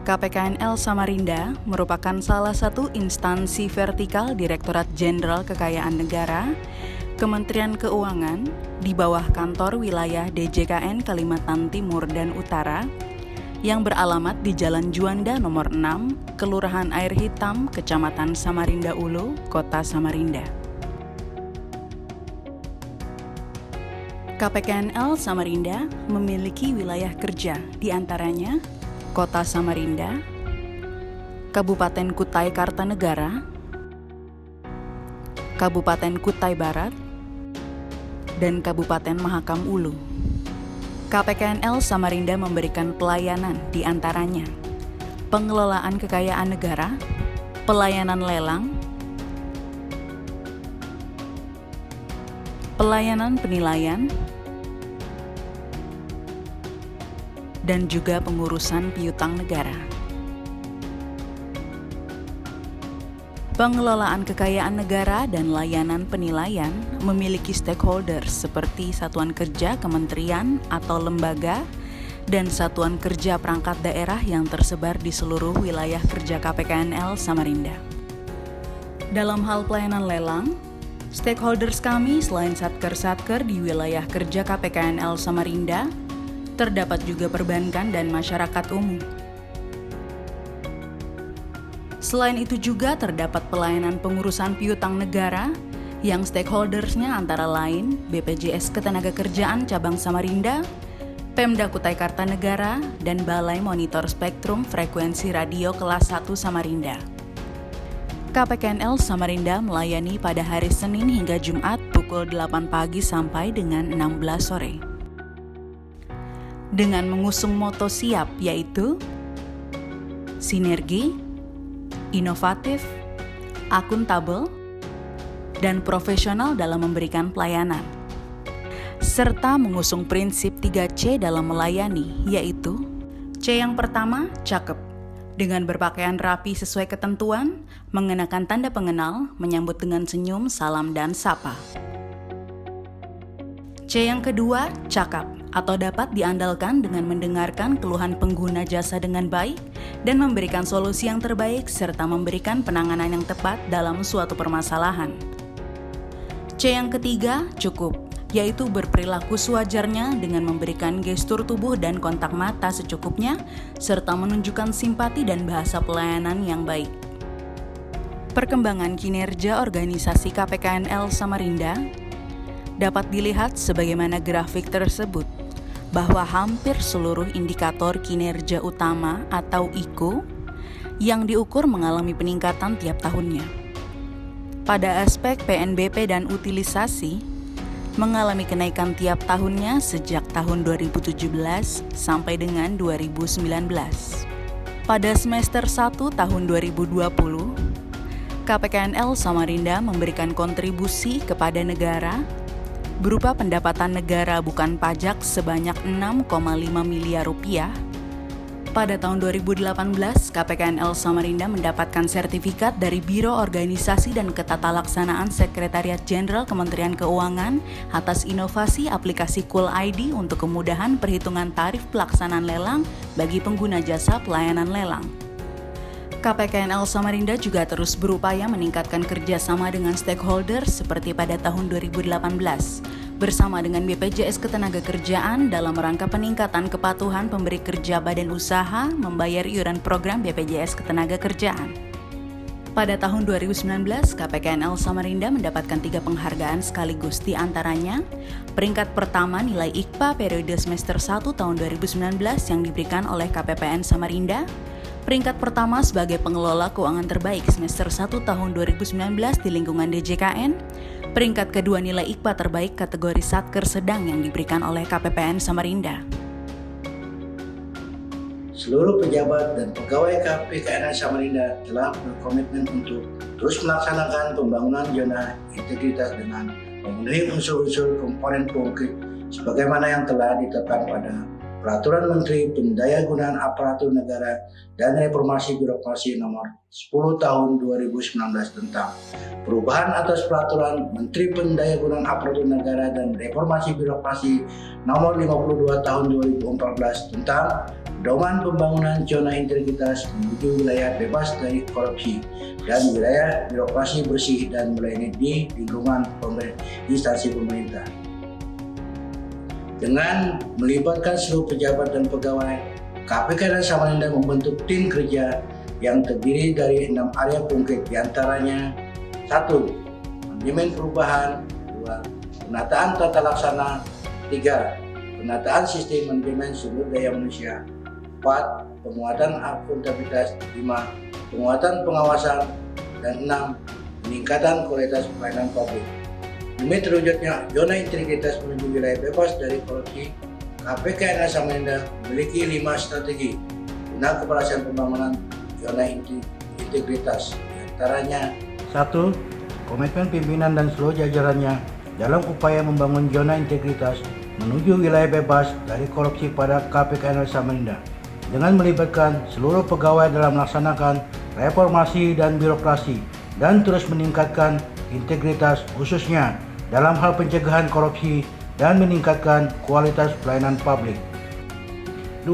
KPKNL Samarinda merupakan salah satu instansi vertikal Direktorat Jenderal Kekayaan Negara, Kementerian Keuangan, di bawah kantor wilayah DJKN Kalimantan Timur dan Utara, yang beralamat di Jalan Juanda nomor 6, Kelurahan Air Hitam, Kecamatan Samarinda Ulu, Kota Samarinda. KPKNL Samarinda memiliki wilayah kerja, di antaranya Kota Samarinda, Kabupaten Kutai Kartanegara, Kabupaten Kutai Barat, dan Kabupaten Mahakam Ulu. KPKNL Samarinda memberikan pelayanan di antaranya pengelolaan kekayaan negara, pelayanan lelang, pelayanan penilaian, dan juga pengurusan piutang negara. Pengelolaan kekayaan negara dan layanan penilaian memiliki stakeholders seperti satuan kerja kementerian atau lembaga dan satuan kerja perangkat daerah yang tersebar di seluruh wilayah kerja KPKNL Samarinda. Dalam hal pelayanan lelang, stakeholders kami selain satker-satker di wilayah kerja KPKNL Samarinda, terdapat juga perbankan dan masyarakat umum. Selain itu juga terdapat pelayanan pengurusan piutang negara yang stakeholdersnya antara lain BPJS Ketenagakerjaan Cabang Samarinda, Pemda Kutai Kartanegara, dan Balai Monitor Spektrum Frekuensi Radio Kelas 1 Samarinda. KPKNL Samarinda melayani pada hari Senin hingga Jumat pukul 8 pagi sampai dengan 16 sore. Dengan mengusung moto siap yaitu sinergi, inovatif, akuntabel, dan profesional dalam memberikan pelayanan. Serta mengusung prinsip 3C dalam melayani, yaitu C yang pertama, cakep, dengan berpakaian rapi sesuai ketentuan, mengenakan tanda pengenal, menyambut dengan senyum, salam, dan sapa. C yang kedua, cakap, atau dapat diandalkan dengan mendengarkan keluhan pengguna jasa dengan baik dan memberikan solusi yang terbaik serta memberikan penanganan yang tepat dalam suatu permasalahan. C yang ketiga, cukup, yaitu berperilaku sewajarnya dengan memberikan gestur tubuh dan kontak mata secukupnya serta menunjukkan simpati dan bahasa pelayanan yang baik. Perkembangan kinerja organisasi KPKNL Samarinda dapat dilihat sebagaimana grafik tersebut, bahwa hampir seluruh indikator kinerja utama atau IKU yang diukur mengalami peningkatan tiap tahunnya. Pada aspek PNBP dan utilisasi, mengalami kenaikan tiap tahunnya sejak tahun 2017 sampai dengan 2019. Pada semester 1 tahun 2020, KPKNL Samarinda memberikan kontribusi kepada negara berupa pendapatan negara bukan pajak sebanyak 6,5 miliar rupiah. Pada tahun 2018, KPKNL Samarinda mendapatkan sertifikat dari Biro Organisasi dan Ketatalaksanaan Sekretariat Jenderal Kementerian Keuangan atas inovasi aplikasi Cool ID untuk kemudahan perhitungan tarif pelaksanaan lelang bagi pengguna jasa pelayanan lelang. KPKNL Samarinda juga terus berupaya meningkatkan kerjasama dengan stakeholder seperti pada tahun 2018 bersama dengan BPJS Ketenagakerjaan dalam rangka peningkatan kepatuhan pemberi kerja badan usaha membayar iuran program BPJS Ketenagakerjaan. Pada tahun 2019, KPKNL Samarinda mendapatkan 3 penghargaan sekaligus, di antaranya peringkat pertama nilai IKPA periode semester 1 tahun 2019 yang diberikan oleh KPPN Samarinda, peringkat pertama sebagai pengelola keuangan terbaik semester 1 tahun 2019 di lingkungan DJKN, peringkat kedua nilai IKPA terbaik kategori Satker Sedang yang diberikan oleh KPPN Samarinda. Seluruh pejabat dan pegawai KPKNL Samarinda telah berkomitmen untuk terus melaksanakan pembangunan zona integritas dengan memenuhi unsur-unsur komponen konkret sebagaimana yang telah ditetapkan pada Peraturan Menteri Pendayagunaan Aparatur Negara dan Reformasi Birokrasi Nomor 10 Tahun 2019 tentang perubahan atas Peraturan Menteri Pendayagunaan Aparatur Negara dan Reformasi Birokrasi Nomor 52 Tahun 2014 tentang pedoman pembangunan zona integritas menuju wilayah bebas dari korupsi dan wilayah birokrasi bersih dan melayani di lingkungan instansi pemerintah. Dengan melibatkan seluruh pejabat dan pegawai, KPK dan Samarinda membentuk tim kerja yang terdiri dari 6 area konkret, diantaranya 1. Manajemen perubahan, 2. Penataan tata laksana, 3. Penataan sistem manajemen sumber daya manusia, 4. Penguatan akuntabilitas, 5. Penguatan pengawasan, dan 6. Peningkatan kualitas pelayanan publik. Demi terwujudnya zona integritas menuju wilayah bebas dari korupsi, KPK dan Samarinda memiliki 5 strategi guna keberhasilan pembangunan zona integritas. Di antaranya 1. Komitmen pimpinan dan seluruh jajarannya dalam upaya membangun zona integritas menuju wilayah bebas dari korupsi pada KPK dan Samarinda dengan melibatkan seluruh pegawai dalam melaksanakan reformasi dan birokrasi dan terus meningkatkan integritas khususnya dalam hal pencegahan korupsi dan meningkatkan kualitas pelayanan publik. 2.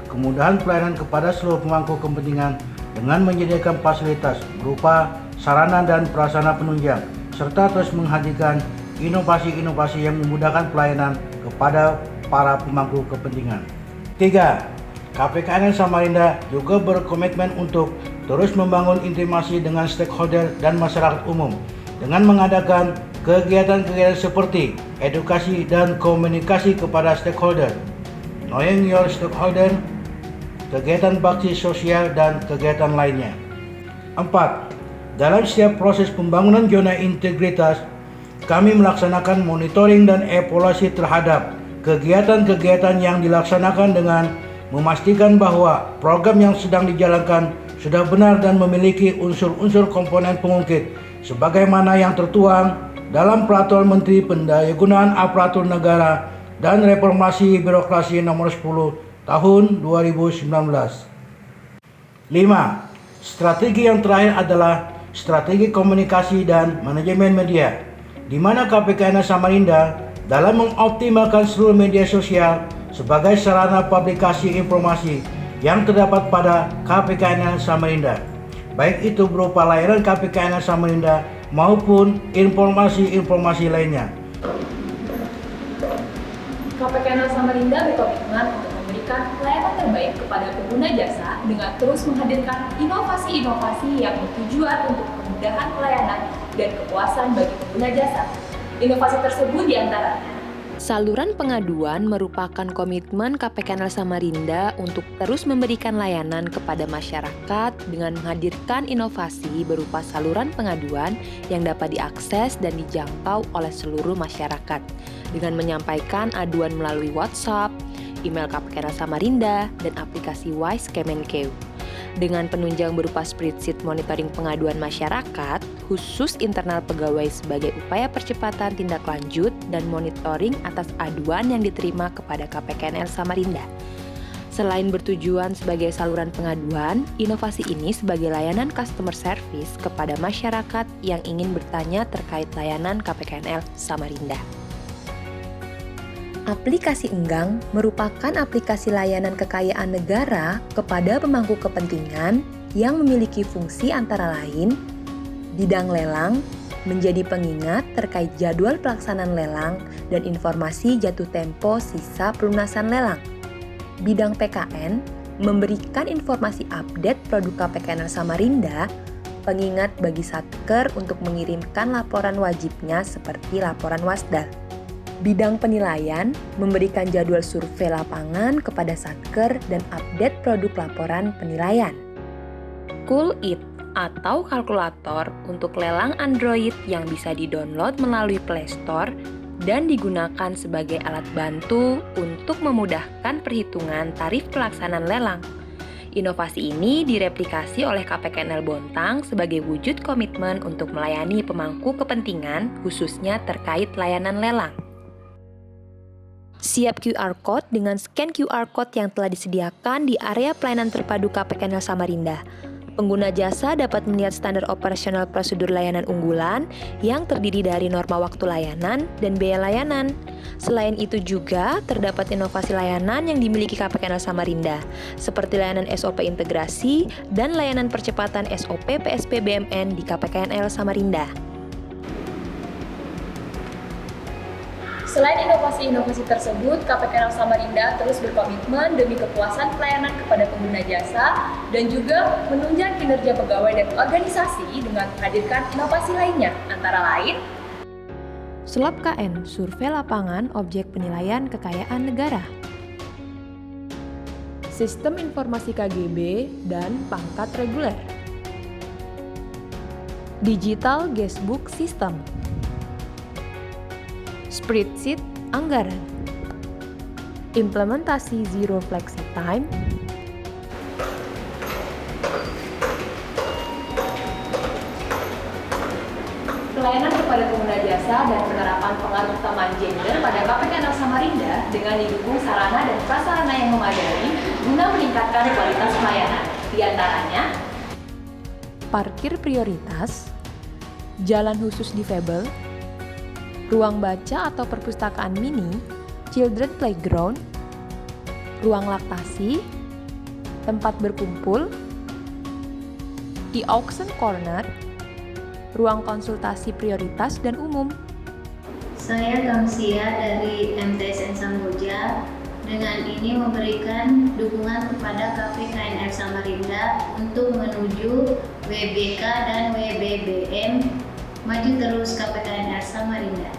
Kemudahan pelayanan kepada seluruh pemangku kepentingan dengan menyediakan fasilitas berupa sarana dan prasarana penunjang serta terus menghadirkan inovasi-inovasi yang memudahkan pelayanan kepada para pemangku kepentingan. 3. KPK dan Samarinda juga berkomitmen untuk terus membangun intimasi dengan stakeholder dan masyarakat umum dengan mengadakan kegiatan-kegiatan seperti edukasi dan komunikasi kepada stakeholder, knowing your stakeholder, kegiatan bakti sosial, dan kegiatan lainnya. 4. Dalam setiap proses pembangunan zona integritas, kami melaksanakan monitoring dan evaluasi terhadap kegiatan-kegiatan yang dilaksanakan dengan memastikan bahwa program yang sedang dijalankan sudah benar dan memiliki unsur-unsur komponen pengungkit sebagaimana yang tertuang dalam Peraturan Menteri Pendayagunaan Aparatur Negara dan Reformasi Birokrasi Nomor 10 Tahun 2019. 5. Strategi yang terakhir adalah strategi komunikasi dan manajemen media, di mana KPK dan Samarinda dalam mengoptimalkan seluruh media sosial sebagai sarana publikasi informasi yang terdapat pada KPK dan Samarinda, baik itu berupa layanan KPK dan Samarinda maupun informasi-informasi lainnya. KPK dan Samarinda berkomitmen untuk memberikan pelayanan terbaik kepada pengguna jasa dengan terus menghadirkan inovasi-inovasi yang bertujuan untuk kemudahan pelayanan dan kepuasan bagi pengguna jasa. Inovasi tersebut diantaranya saluran pengaduan merupakan komitmen KPK dan Samarinda untuk terus memberikan layanan kepada masyarakat dengan menghadirkan inovasi berupa saluran pengaduan yang dapat diakses dan dijangkau oleh seluruh masyarakat dengan menyampaikan aduan melalui WhatsApp, email KPK dan Samarinda, dan aplikasi Wise Kemenkeu. Dengan penunjang berupa spreadsheet monitoring pengaduan masyarakat, khusus internal pegawai sebagai upaya percepatan tindak lanjut dan monitoring atas aduan yang diterima kepada KPK dan Samarinda. Selain bertujuan sebagai saluran pengaduan, inovasi ini sebagai layanan customer service kepada masyarakat yang ingin bertanya terkait layanan KPKNL Samarinda. Aplikasi Enggang merupakan aplikasi layanan kekayaan negara kepada pemangku kepentingan yang memiliki fungsi antara lain bidang lelang, menjadi pengingat terkait jadwal pelaksanaan lelang dan informasi jatuh tempo sisa pelunasan lelang. Bidang PKN, memberikan informasi update produk KPKN Samarinda, pengingat bagi Satker untuk mengirimkan laporan wajibnya seperti laporan Wasdal. Bidang penilaian, memberikan jadwal survei lapangan kepada Satker dan update produk laporan penilaian. Cool-it atau kalkulator untuk lelang Android yang bisa di-download melalui Play Store dan digunakan sebagai alat bantu untuk memudahkan perhitungan tarif pelaksanaan lelang. Inovasi ini direplikasi oleh KPKNL Bontang sebagai wujud komitmen untuk melayani pemangku kepentingan khususnya terkait layanan lelang. Siap QR Code dengan scan QR Code yang telah disediakan di area pelayanan terpadu KPKNL Samarinda. Pengguna jasa dapat melihat standar operasional prosedur layanan unggulan yang terdiri dari norma waktu layanan dan biaya layanan. Selain itu juga terdapat inovasi layanan yang dimiliki KPKNL Samarinda, seperti layanan SOP integrasi dan layanan percepatan SOP PSP BMN di KPKNL Samarinda. Selain inovasi-inovasi tersebut, KPKNL Samarinda terus berkomitmen demi kepuasan pelayanan kepada pengguna jasa dan juga menunjang kinerja pegawai dan organisasi dengan menghadirkan inovasi lainnya, antara lain SLOP KN, Survei Lapangan Objek Penilaian Kekayaan Negara. Sistem Informasi KGB dan Pangkat Reguler. Digital Guestbook System. Spreadsheet Anggaran. Implementasi Zero Flexi Time. pelayanan kepada pengguna jasa dan penerapan pengaruh utama gender pada KPKNL Samarinda dengan didukung sarana dan prasarana yang memadai guna meningkatkan kualitas pelayanan. Di antaranya, Parkir prioritas, jalan khusus difabel, ruang baca atau perpustakaan mini, children playground, ruang laktasi, tempat berkumpul, e-auction corner, ruang konsultasi prioritas dan umum. Saya Kamsia dari MTSN Samboja. Dengan ini memberikan dukungan kepada KPKNL Samarinda untuk menuju WBK dan WBBM. Maju terus KPKNL Samarinda.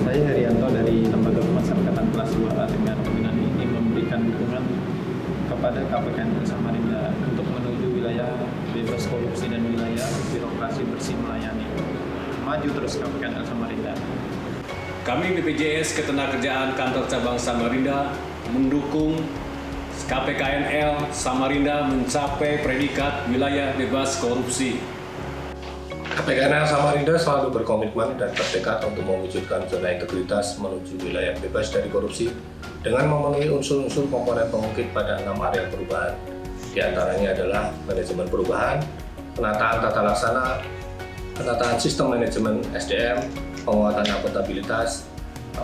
Saya Herianto dari Lembaga Pemasyarakatan kelas 2A dengan ini memberikan dukungan kepada KPKNL Samarinda untuk menuju wilayah bebas korupsi dan wilayah birokrasi bersih melayani. Maju terus KPKNL Samarinda. Kami BPJS Ketenagakerjaan Kantor Cabang Samarinda mendukung KPKNL Samarinda mencapai predikat wilayah bebas korupsi. KPKNL Samarinda selalu berkomitmen dan bertekad untuk mewujudkan zona integritas menuju wilayah bebas dari korupsi dengan memenuhi unsur-unsur komponen pengungkit pada 6 area perubahan. Di antaranya adalah manajemen perubahan, penataan tata laksana, penataan sistem manajemen SDM, penguatan akuntabilitas,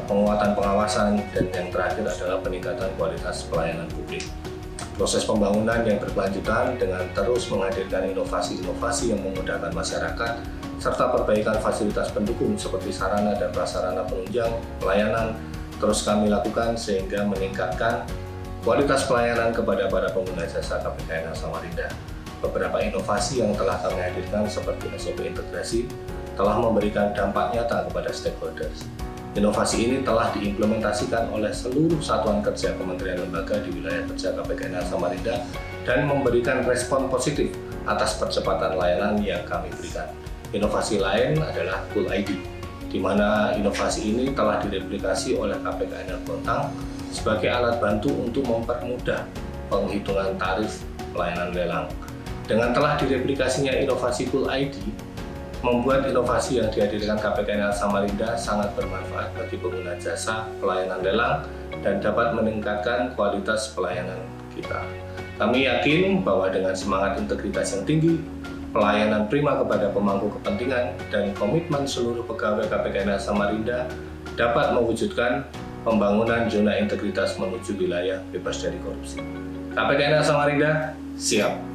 penguatan pengawasan, dan yang terakhir adalah peningkatan kualitas pelayanan publik. Proses pembangunan yang berkelanjutan dengan terus menghadirkan inovasi-inovasi yang memudahkan masyarakat, serta perbaikan fasilitas pendukung seperti sarana dan prasarana penunjang pelayanan terus kami lakukan sehingga meningkatkan kualitas pelayanan kepada para pengguna jasa KPKNL Samarinda. Beberapa inovasi yang telah kami hadirkan seperti SOP integrasi telah memberikan dampak nyata kepada stakeholders. Inovasi ini telah diimplementasikan oleh seluruh satuan kerja kementerian lembaga di wilayah kerja KPKNL Samarinda dan memberikan respon positif atas percepatan layanan yang kami berikan. Inovasi lain adalah Cool ID, di mana inovasi ini telah direplikasi oleh KPKNL Bontang sebagai alat bantu untuk mempermudah penghitungan tarif pelayanan lelang. Dengan telah direplikasinya inovasi Cool ID, membuat inovasi yang dihadirkan KPKNL Samarinda sangat bermanfaat bagi pengguna jasa pelayanan lelang dan dapat meningkatkan kualitas pelayanan kita. Kami yakin bahwa dengan semangat integritas yang tinggi, pelayanan prima kepada pemangku kepentingan, dan komitmen seluruh pegawai KPKNL Samarinda dapat mewujudkan pembangunan zona integritas menuju wilayah bebas dari korupsi. KPKNL Samarinda siap.